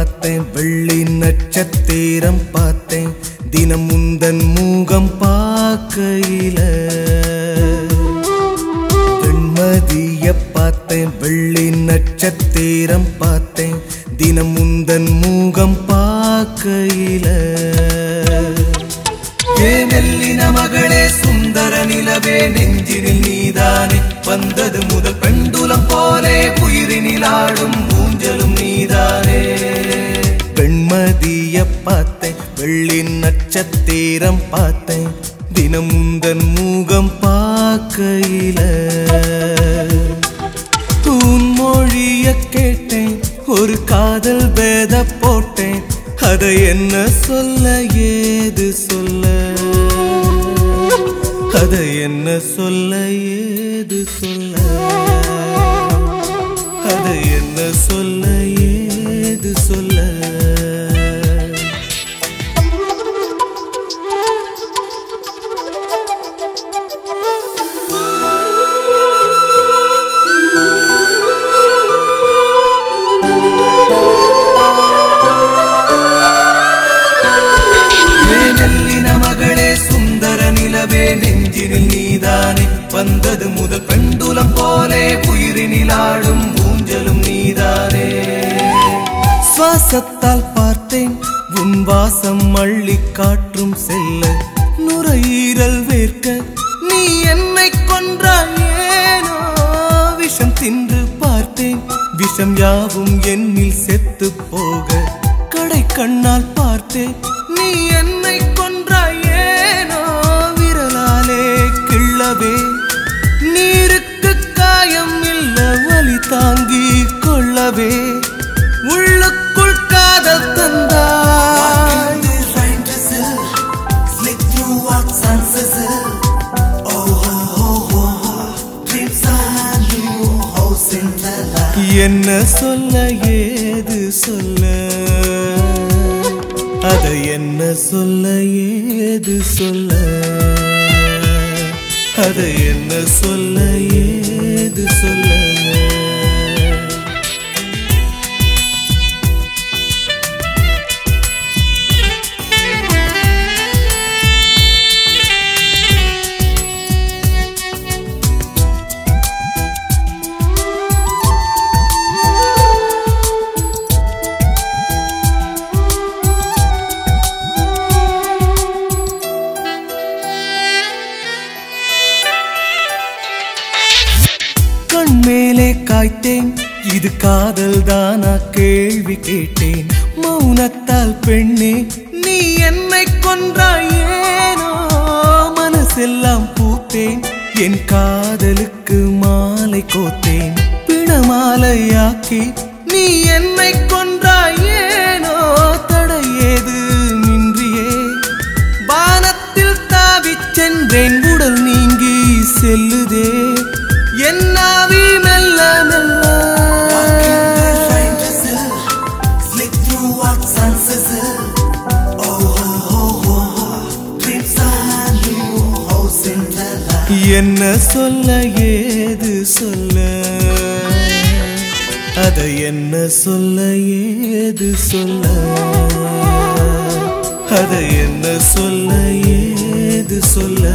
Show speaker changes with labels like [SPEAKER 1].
[SPEAKER 1] பார்த்தேன் வெள்ளி நட்சத்திரம் பார்த்தேன் தினம் முந்தன் மூகம் பார்க்கையில வெண்மதிய பார்த்தேன் வெள்ளி நட்சத்திரம் பார்த்தேன் தினம் முந்தன் மூகம் பார்க்கையில ஏனெல்லின மகளே சுந்தர நிலவே நெஞ்சினில் நீதானே வந்தது முதல் பெண்டுலம் போலே உயிரினில் ஆடும் ஊஞ்சலும் நீதானே வெண்மதிய பார்த்தேன் வெள்ளி நட்சத்திரம் பார்த்தேன் தினம் முந்தன் மூகம் பார்க்கையில உன் மொழிய கேட்டேன் ஒரு காதல் பேத போட்டேன் அதை என்ன சொல்ல ஏது சொல்ல அதை என்ன சொல்ல ஏது சொல்ல அதை என்ன சொல்ல ஏது சொல்ல நெஞ்சினில் நீதானே வந்தது முதல் பெண்டுலம் போலே உயிரினில் ஆடும் ஊஞ்சலும் நீதானே சுவாசத்தால் பார்த்தேன் உன் வாசம் அள்ளி காற்றும் செல்ல நுரையீரல் வேர்க்க நீ என்னை கொன்றாய் ஏனோ விஷம் தின்று பார்த்தேன் விஷம் யாவும் என்னில் செத்து போக கடை கண்ணால் பார்த்தேன் நீ என்னை கொன்றாய் ஏனோ கிள்ளவே நீருக்கு காயம் இல்ல வலி தாங்கி கொள்ளவே உள்ளுக்குள் காதல் தந்தாய் என்ன சொல்ல ஏது சொல்ல அதை என்ன சொல்ல ஏது சொல்ல அதை என்ன சொல்ல ஏது சொல்ல மேலே காய்த்தேன் இது காதல் தானா கேள்வி கேட்டேன் மௌனத்தால் பெண்ணே நீ என்னை கொன்றாய் ஏனோ மனசெல்லாம் பூத்தேன் என் காதலுக்கு மாலை கோத்தேன் பிணமாலையாக்கி நீ என்னை கொன்றாய் ஏனோ தடையேது நின்றியே வானத்தில் தாவிச் சென்றேன் உடல் நீங்கி செல்லுதே என்னாவி மெல்ல மெல்ல என்ன சொல்ல ஏது சொல்ல அதை என்ன சொல்ல ஏது சொல்ல அதை என்ன சொல்ல ஏது சொல்ல